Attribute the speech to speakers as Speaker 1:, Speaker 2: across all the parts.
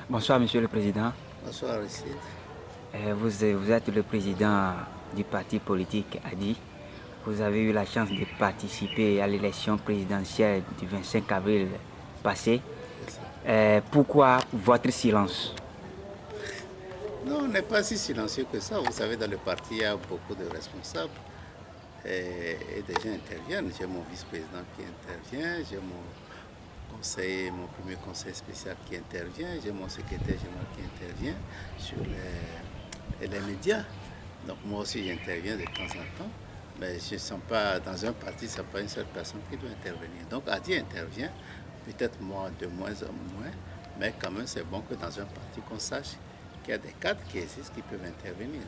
Speaker 1: Bonsoir, Monsieur le Président.
Speaker 2: Bonsoir, Rachid.
Speaker 1: Vous êtes le président du parti politique ADI. Vous avez eu la chance de participer à l'élection présidentielle du 25 avril passé. Pourquoi votre silence?
Speaker 2: Non, on n'est pas si silencieux que ça. Vous savez, dans le parti, il y a beaucoup de responsables et des gens interviennent. J'ai mon vice-président qui intervient, j'ai mon premier conseiller spécial qui intervient, j'ai mon secrétaire général qui intervient sur les médias. Donc moi aussi j'interviens de temps en temps, mais je ne sens pas, dans un parti, ce n'est pas une seule personne qui doit intervenir. Donc Adi intervient, peut-être moi de moins en moins, mais quand même c'est bon que dans un parti qu'on sache qu'il y a des cadres qui existent qui peuvent intervenir.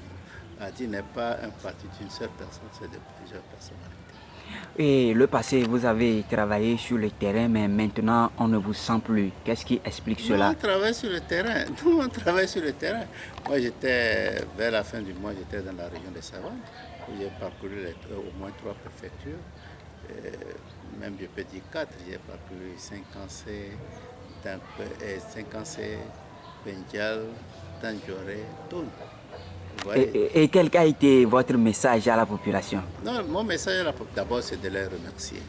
Speaker 2: Adi n'est pas un parti d'une seule personne, c'est de plusieurs personnalités.
Speaker 1: Et le passé, vous avez travaillé sur le terrain, mais maintenant, on ne vous sent plus. Qu'est-ce qui explique cela?
Speaker 2: On travaille sur le terrain. Nous, on travaille sur le terrain. Moi, j'étais, vers la fin du mois, j'étais dans la région de Savanes, où j'ai parcouru au moins 3 préfectures. Même, je peux dire 4. J'ai parcouru 5 Bendial, Tanjore, Toul.
Speaker 1: Et quel a été votre message à la population?
Speaker 2: Non, mon message d'abord, c'est de les remercier.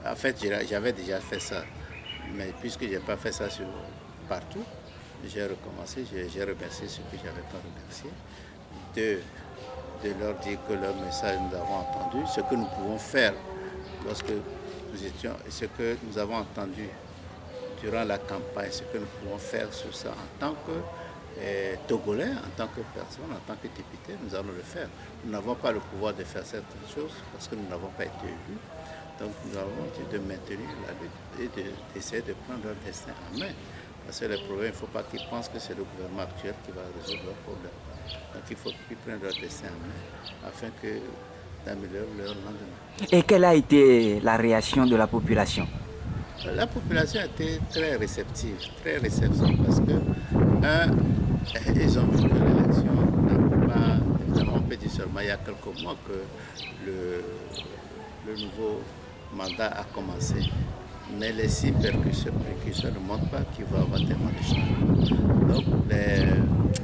Speaker 2: En fait, j'avais déjà fait ça, mais puisque je n'ai pas fait ça partout, j'ai recommencé, j'ai remercié ceux que je n'avais pas remercié. De leur dire que leur message, nous avons entendu, ce que nous pouvons faire lorsque nous étions, ce que nous avons entendu durant la campagne, ce que nous pouvons faire sur ça en tant que Togolais, en tant que personne, en tant que député, nous allons le faire. Nous n'avons pas le pouvoir de faire certaines choses parce que nous n'avons pas été élus. Donc nous avons dit de maintenir la lutte et d'essayer de prendre leur destin en main. Parce que les problèmes, il ne faut pas qu'ils pensent que c'est le gouvernement actuel qui va résoudre leurs problèmes. Donc il faut qu'ils prennent leur destin en main afin d'améliorer leur lendemain.
Speaker 1: Et quelle a été la réaction de la population?
Speaker 2: La population a été très réceptive parce que, ils ont vu que l'élection n'a pas, évidemment, on peut dire seulement il y a quelques mois que le nouveau mandat a commencé. Mais les signes précurseurs ne montrent pas qu'il va y avoir tellement de changements. Donc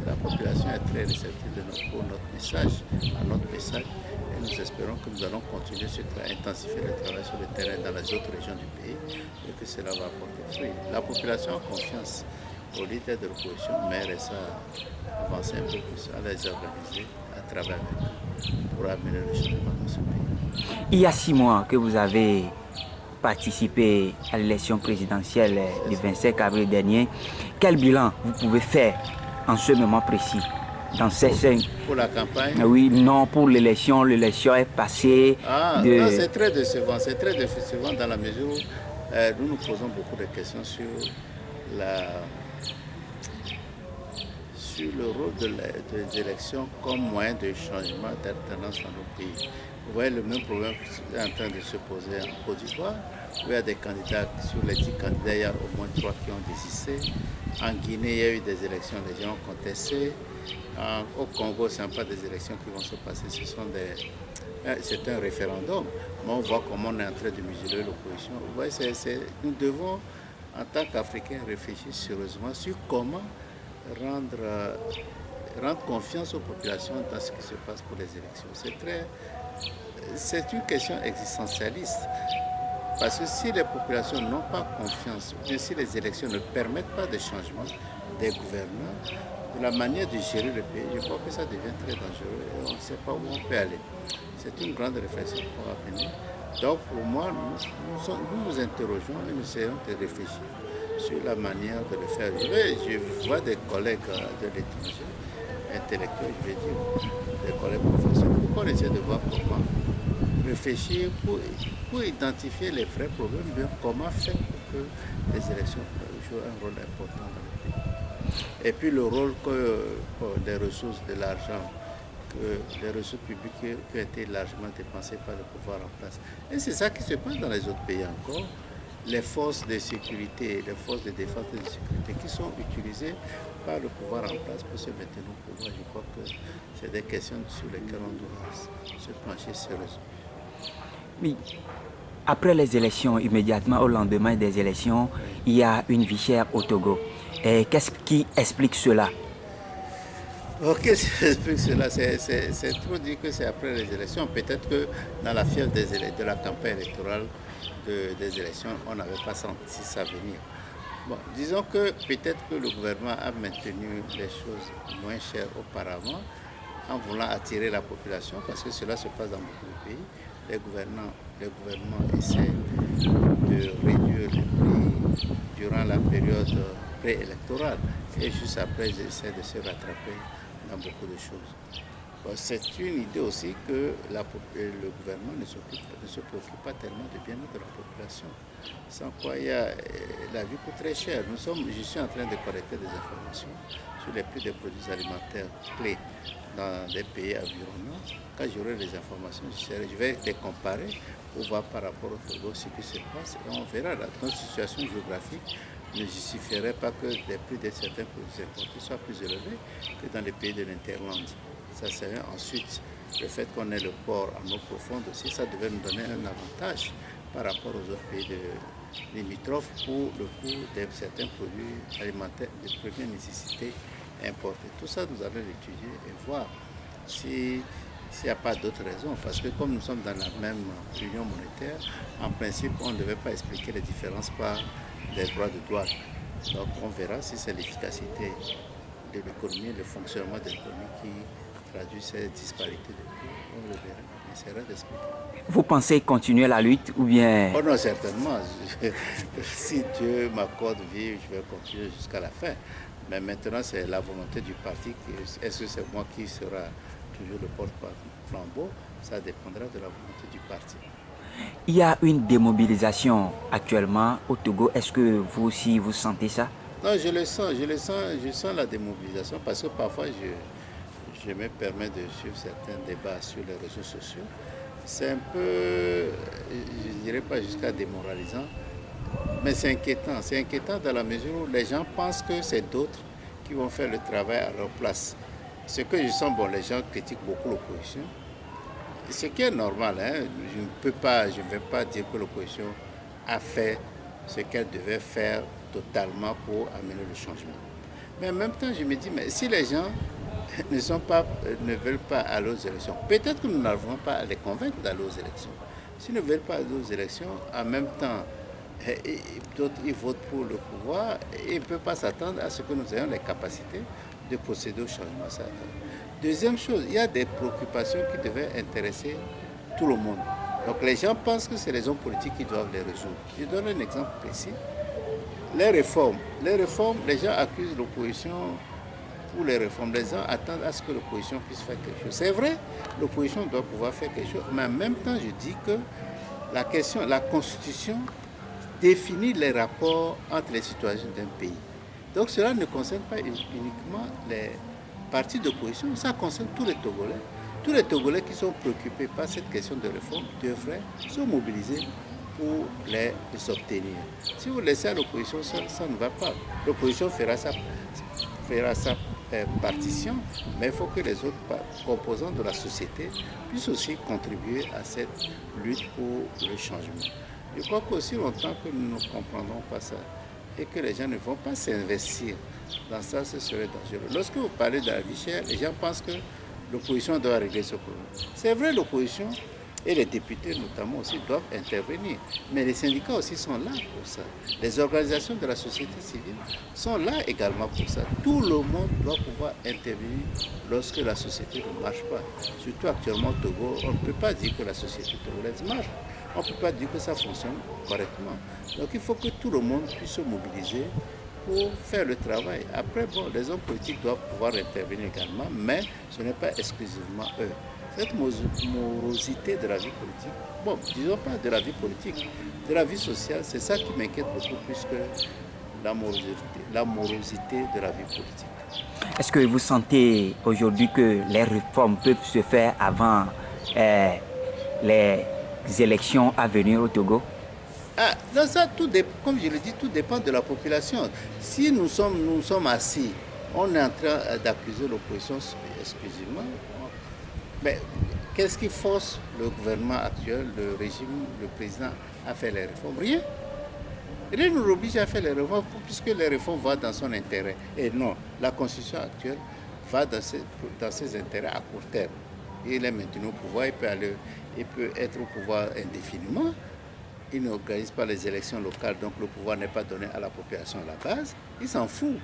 Speaker 2: la population est très réceptive pour notre message. Et nous espérons que nous allons continuer à intensifier le travail sur le terrain dans les autres régions du pays et que cela va apporter fruit. La population a confiance aux leaders de l'opposition, mais il reste à avancer un peu plus, à les organiser, à travailler avec eux pour améliorer le changement dans ce pays.
Speaker 1: Il y a 6 mois que vous avez participé à l'élection présidentielle du 25 avril dernier. Quel bilan vous pouvez faire en ce moment précis dans ces 5...
Speaker 2: Pour la campagne?
Speaker 1: Oui, non, pour l'élection est passée.
Speaker 2: Non, c'est très décevant dans la mesure où nous nous posons beaucoup de questions sur le rôle des élections comme moyen de changement d'alternance dans nos pays. Vous voyez, le même problème est en train de se poser en Côte d'Ivoire, où il y a des candidats, sur les 10 candidats, il y a au moins 3 qui ont désisté. En Guinée, il y a eu des élections, les gens ont contesté. Au Congo, ce ne sont pas des élections qui vont se passer, c'est un référendum. Mais on voit comment on est en train de museler l'opposition. Vous voyez, nous devons, en tant qu'Africains, réfléchir sérieusement sur comment rendre confiance aux populations dans ce qui se passe pour les élections. C'est une question existentialiste. Parce que si les populations n'ont pas confiance, ou bien si les élections ne permettent pas de changement des gouvernants, de la manière de gérer le pays, je crois que ça devient très dangereux et on ne sait pas où on peut aller. C'est une grande réflexion qu'on va mener. Donc pour moi, nous nous interrogeons et nous essayons de réfléchir sur la manière de le faire. Je vois des collègues de l'étranger, intellectuels, je vais dire, des collègues professionnels, pour essayer de voir comment réfléchir pour identifier les vrais problèmes, bien comment faire pour que les élections jouent un rôle important dans le pays. Et puis le rôle que des ressources, de l'argent, que les ressources publiques qui ont été largement dépensées par le pouvoir en place. Et c'est ça qui se passe dans les autres pays encore. Les forces de sécurité, les forces de défense et de sécurité qui sont utilisées par le pouvoir en place pour se maintenir au pouvoir. Je crois que c'est des questions sur lesquelles on doit se pencher sérieusement.
Speaker 1: Oui. Après les élections, immédiatement au lendemain des élections, il y a une vie chère au Togo. Et qu'est-ce qui explique cela?
Speaker 2: Qu'est-ce qui explique cela? C'est trop dire que c'est après les élections. Peut-être que dans la fièvre de la campagne électorale des élections, on n'avait pas senti ça venir. Bon, disons que peut-être que le gouvernement a maintenu les choses moins chères auparavant en voulant attirer la population, parce que cela se passe dans beaucoup de pays. Les gouvernements essaient de réduire les prix durant la période préélectorale et juste après, ils essaient de se rattraper dans beaucoup de choses. Bon, c'est une idée aussi que le gouvernement ne se préoccupe pas tellement du bien-être de la population. Sans quoi la vie coûte très cher. Je suis en train de collecter des informations sur les prix des produits alimentaires clés dans des pays environnants. Quand j'aurai les informations, je vais les comparer pour voir par rapport au Togo ce qui se passe et on verra. Notre situation géographique ne justifierait pas que les prix de certains produits importés soient plus élevés que dans les pays de l'Interland. Ça serait ensuite le fait qu'on ait le port en eau profonde aussi, ça devait nous donner un avantage par rapport aux autres pays limitrophes pour le coût de certains produits alimentaires de première nécessité importés. Tout ça, nous allons l'étudier et voir s'il n'y a pas d'autres raisons. Parce que comme nous sommes dans la même union monétaire, en principe, on ne devait pas expliquer les différences par des droits de douane. Donc on verra si c'est l'efficacité de l'économie, le fonctionnement de l'économie qui traduit ces disparités de coûts. On le verra. On essaiera d'expliquer.
Speaker 1: Vous pensez continuer la lutte ou bien...
Speaker 2: Oh non, certainement. Si Dieu m'accorde vie, je vais continuer jusqu'à la fin. Mais maintenant, c'est la volonté du parti. Est-ce que c'est moi qui sera toujours le porte-flambeau? Ça dépendra de la volonté du parti.
Speaker 1: Il y a une démobilisation actuellement au Togo. Est-ce que vous aussi, vous sentez ça?
Speaker 2: Non, je sens la démobilisation parce que parfois je me permets de suivre certains débats sur les réseaux sociaux. C'est un peu, je ne dirais pas jusqu'à démoralisant, mais c'est inquiétant. C'est inquiétant dans la mesure où les gens pensent que c'est d'autres qui vont faire le travail à leur place. Ce que je sens, bon, les gens critiquent beaucoup l'opposition. Ce qui est normal, hein. Je ne vais pas dire que l'opposition a fait ce qu'elle devait faire totalement pour amener le changement. Mais en même temps, je me dis, mais si les gens ne veulent pas aller aux élections, peut-être que nous n'arrivons pas à les convaincre d'aller aux élections. S'ils ne veulent pas aller aux élections, en même temps, d'autres ils votent pour le pouvoir et ils ne peuvent pas s'attendre à ce que nous ayons les capacités de procéder au changement. Deuxième chose, il y a des préoccupations qui devaient intéresser tout le monde. Donc les gens pensent que c'est les hommes politiques qui doivent les résoudre. Je donne un exemple précis. Les réformes, les gens accusent l'opposition pour les réformes. Les gens attendent à ce que l'opposition puisse faire quelque chose. C'est vrai, l'opposition doit pouvoir faire quelque chose, mais en même temps, je dis que la Constitution définit les rapports entre les citoyens d'un pays. Donc cela ne concerne pas uniquement les partis d'opposition, ça concerne tous les Togolais. Tous les Togolais qui sont préoccupés par cette question de réforme devraient se mobiliser pour les obtenir. Si vous laissez à l'opposition seule, ça ne va pas. L'opposition fera sa partition, mais il faut que les autres composants de la société puissent aussi contribuer à cette lutte pour le changement. Je crois qu'aussi longtemps que nous ne comprendrons pas ça et que les gens ne vont pas s'investir dans ça, ce serait dangereux. Lorsque vous parlez de la vie chère, les gens pensent que l'opposition doit régler ce problème. C'est vrai, l'opposition et les députés notamment aussi doivent intervenir. Mais les syndicats aussi sont là pour ça. Les organisations de la société civile sont là également pour ça. Tout le monde doit pouvoir intervenir lorsque la société ne marche pas. Surtout actuellement au Togo, on ne peut pas dire que la société togolaise marche. On ne peut pas dire que ça fonctionne correctement. Donc il faut que tout le monde puisse se mobiliser pour faire le travail. Après, bon, les hommes politiques doivent pouvoir intervenir également, mais ce n'est pas exclusivement eux. Cette morosité de la vie politique, bon, disons pas de la vie politique, de la vie sociale, c'est ça qui m'inquiète beaucoup plus que la morosité de la vie politique.
Speaker 1: Est-ce que vous sentez aujourd'hui que les réformes peuvent se faire avant les élections à venir au Togo?
Speaker 2: Ah, non, ça, comme je le dis, tout dépend de la population. Si nous sommes assis, on est en train d'accuser l'opposition exclusivement. Mais qu'est-ce qui force le gouvernement actuel, le régime, le président à faire les réformes? Rien. Rien ne l'oblige à faire les réformes puisque les réformes vont dans son intérêt. Et non, la constitution actuelle va dans ses intérêts à court terme. Il est maintenant au pouvoir, il peut être au pouvoir indéfiniment. Il n'organise pas les élections locales, donc le pouvoir n'est pas donné à la population à la base. Il s'en fout.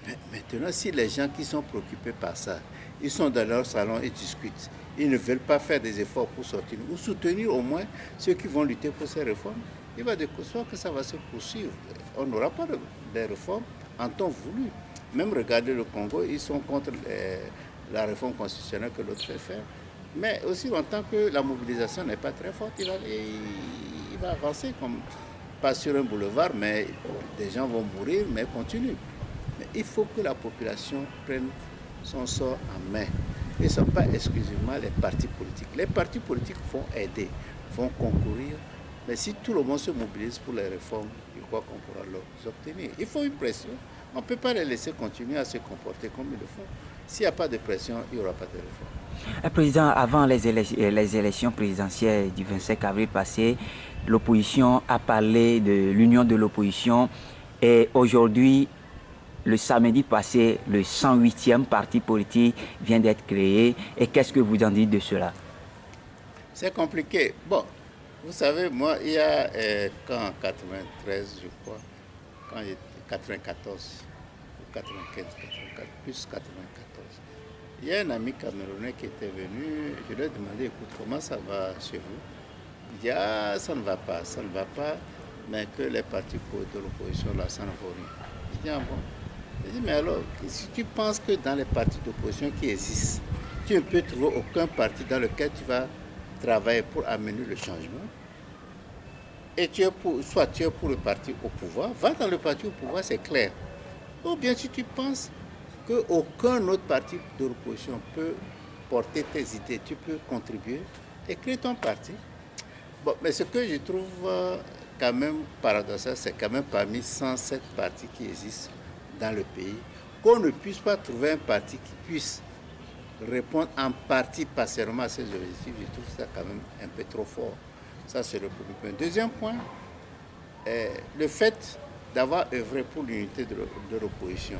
Speaker 2: Mais maintenant, si les gens qui sont préoccupés par ça, ils sont dans leur salon et discutent, ils ne veulent pas faire des efforts pour sortir ou soutenir au moins ceux qui vont lutter pour ces réformes, il va de sorte que ça va se poursuivre. On n'aura pas de réformes en temps voulu. Même regarder le Congo, ils sont contre la réforme constitutionnelle que l'autre fait faire. Mais aussi longtemps que la mobilisation n'est pas très forte, il va avancer comme pas sur un boulevard, mais des gens vont mourir, mais continue. Mais il faut que la population prenne son sort en main. Et ce ne sont pas exclusivement les partis politiques. Les partis politiques vont aider, vont concourir, mais si tout le monde se mobilise pour les réformes, je crois qu'on pourra les obtenir. Il faut une pression. On ne peut pas les laisser continuer à se comporter comme ils le font. S'il n'y a pas de pression, il n'y aura pas de réforme.
Speaker 1: Président, avant les élections présidentielles du 25 avril passé, l'opposition a parlé de l'union de l'opposition et aujourd'hui, le samedi passé, le 108e parti politique vient d'être créé. Et qu'est-ce que vous en dites de cela?
Speaker 2: C'est compliqué. Bon, vous savez, moi, il y a quand en 93, je crois, quand il était 94 ou 95, 84, plus 94, il y a un ami camerounais qui était venu, je lui ai demandé, écoute, comment ça va chez vous? Il dit, ah, ça ne va pas, mais que les partis de l'opposition, là, ça ne vaut rien. Je dis, ah bon? Je dis, mais alors, si tu penses que dans les partis d'opposition qui existent, tu ne peux trouver aucun parti dans lequel tu vas travailler pour amener le changement, et soit tu es pour le parti au pouvoir, va dans le parti au pouvoir, c'est clair. Ou bien si tu penses qu'aucun autre parti de l'opposition peut porter tes idées, tu peux contribuer et créer ton parti. Bon, mais ce que je trouve quand même paradoxal, c'est quand même parmi 107 partis qui existent dans le pays, qu'on ne puisse pas trouver un parti qui puisse répondre en partie partiellement à ces objectifs. Je trouve ça quand même un peu trop fort. Ça, c'est le premier point. Deuxième point, le fait d'avoir œuvré pour l'unité de l'opposition,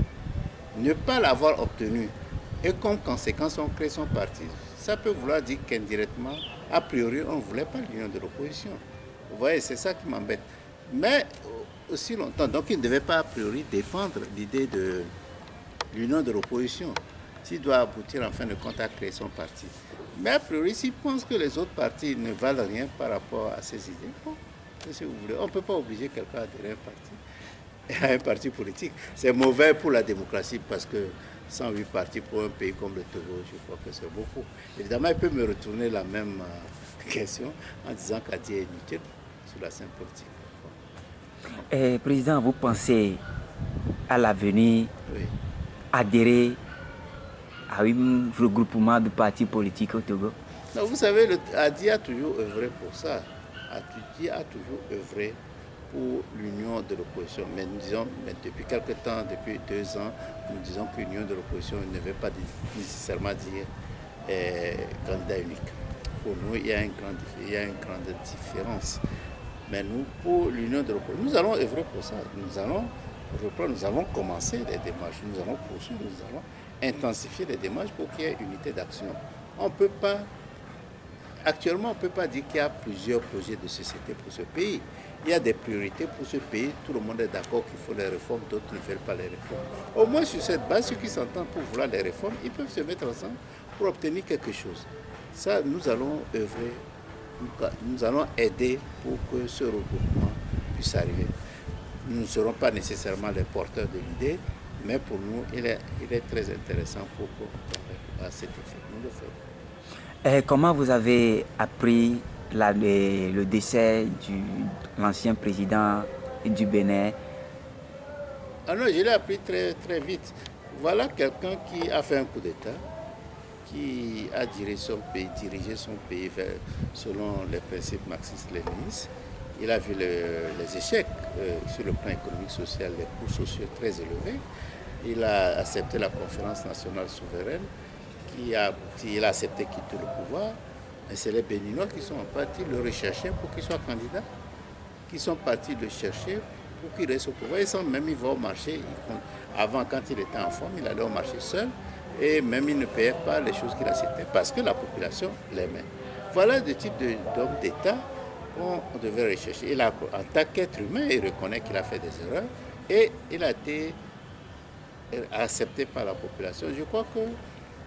Speaker 2: ne pas l'avoir obtenu, et comme conséquence, on crée son parti. Ça peut vouloir dire qu'indirectement, a priori, on ne voulait pas l'union de l'opposition. Vous voyez, c'est ça qui m'embête. Mais aussi longtemps, donc il ne devait pas a priori défendre l'idée de l'union de l'opposition. S'il doit aboutir en fin de compte à créer son parti. Mais a priori, s'il pense que les autres partis ne valent rien par rapport à ses idées, bon, si vous voulez, on ne peut pas obliger quelqu'un à adhérer à un parti politique. C'est mauvais pour la démocratie parce que 108 partis pour un pays comme le Togo, je crois que c'est beaucoup. Évidemment, il peut me retourner la même question en disant qu'Adi est inutile sur la scène politique.
Speaker 1: Président, vous pensez à l'avenir adhérer à un regroupement de partis politiques au Togo?
Speaker 2: Non, vous savez, Adi a toujours œuvré pour ça. Adi a toujours œuvré pour l'union de l'opposition. Mais nous disons, depuis quelque temps, depuis 2 ans, nous disons que l'union de l'opposition ne veut pas nécessairement dire candidat unique. Pour nous, il y a une grande différence. Mais nous, pour l'union de l'opposition, nous allons œuvrer pour ça. Nous allons reprendre, nous avons commencé les démarches, nous allons poursuivre, nous allons intensifier les démarches pour qu'il y ait unité d'action. On peut pas, actuellement, on ne peut pas dire qu'il y a plusieurs projets de société pour ce pays. Il y a des priorités pour ce pays. Tout le monde est d'accord qu'il faut les réformes, d'autres ne veulent pas les réformes. Au moins sur cette base, ceux qui s'entendent pour vouloir les réformes, ils peuvent se mettre ensemble pour obtenir quelque chose. Ça, nous allons œuvrer, nous allons aider pour que ce regroupement puisse arriver. Nous ne serons pas nécessairement les porteurs de l'idée, mais pour nous, il est très intéressant pour à cet effet. Nous le ferons.
Speaker 1: Comment vous avez appris le décès de l'ancien président du Bénin?
Speaker 2: Ah non, je l'ai appris très, très vite. Voilà quelqu'un qui a fait un coup d'État, qui a dirigé son pays selon les principes marxistes-léninistes. Il a vu les échecs sur le plan économique, social, les coûts sociaux très élevés. Il a accepté la conférence nationale souveraine qui a abouti, il a accepté de quitter le pouvoir. Et c'est les Béninois qui sont partis le rechercher pour qu'il soit candidat, qui sont partis le chercher pour qu'il reste au pouvoir. Même il va au marché. Avant, quand il était en forme, il allait au marché seul. Et même il ne payait pas les choses qu'il achetait parce que la population l'aimait. Voilà le type d'homme d'État qu'on devait rechercher. En tant qu'être humain, il reconnaît qu'il a fait des erreurs et il a été accepté par la population. Je crois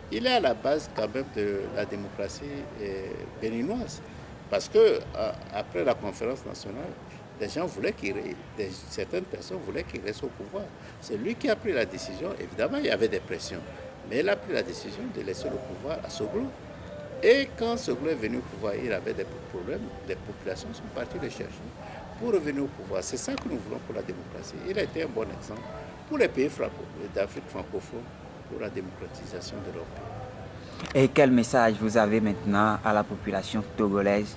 Speaker 2: qu'il est à la base quand même de la démocratie béninoise. Parce que après la conférence nationale, certaines personnes voulaient qu'il reste au pouvoir. C'est lui qui a pris la décision. Évidemment, il y avait des pressions. Mais il a pris la décision de laisser le pouvoir à Soglo. Et quand Soglo est venu au pouvoir, il avait des problèmes. Les populations sont parties le chercher pour revenir au pouvoir. C'est ça que nous voulons pour la démocratie. Il a été un bon exemple pour les pays d'Afrique francophone, pour la démocratisation de leur pays.
Speaker 1: Et quel message vous avez maintenant à la population togolaise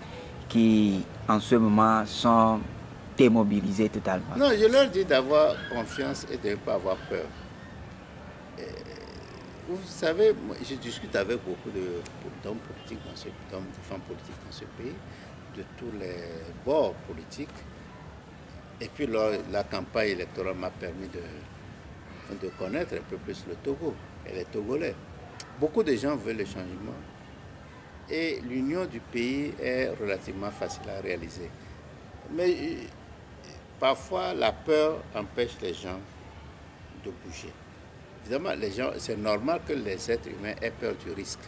Speaker 1: qui, en ce moment, sont démobilisés totalement?
Speaker 2: Non, je leur dis d'avoir confiance et de ne pas avoir peur. Vous savez, je discute avec beaucoup d'hommes politiques, de femmes politiques dans ce pays, de tous les bords politiques. Et puis la campagne électorale m'a permis de connaître un peu plus le Togo et les Togolais. Beaucoup de gens veulent le changement. Et l'union du pays est relativement facile à réaliser. Mais parfois, la peur empêche les gens de bouger. Évidemment, c'est normal que les êtres humains aient peur du risque.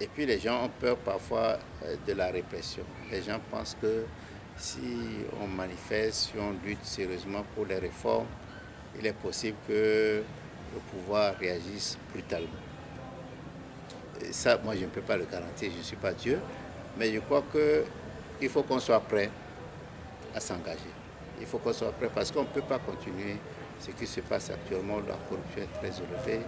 Speaker 2: Et puis les gens ont peur parfois de la répression. Les gens pensent que si on manifeste, si on lutte sérieusement pour les réformes, il est possible que le pouvoir réagisse brutalement. Et ça, moi, je ne peux pas le garantir, je ne suis pas Dieu, mais je crois qu'il faut qu'on soit prêt à s'engager. Il faut qu'on soit prêt parce qu'on ne peut pas continuer ce qui se passe actuellement. La corruption est très élevée,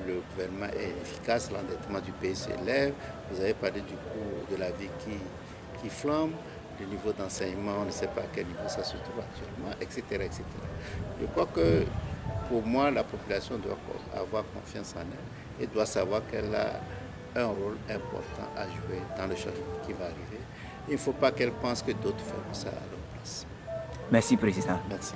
Speaker 2: le gouvernement est inefficace, l'endettement du pays s'élève. Vous avez parlé du coût de la vie qui flambe, le niveau d'enseignement, on ne sait pas à quel niveau ça se trouve actuellement, etc., etc. Je crois que pour moi, la population doit avoir confiance en elle et doit savoir qu'elle a un rôle important à jouer dans le changement qui va arriver. Il ne faut pas qu'elle pense que d'autres feront ça à leur place.
Speaker 1: Merci, Président.
Speaker 2: Merci.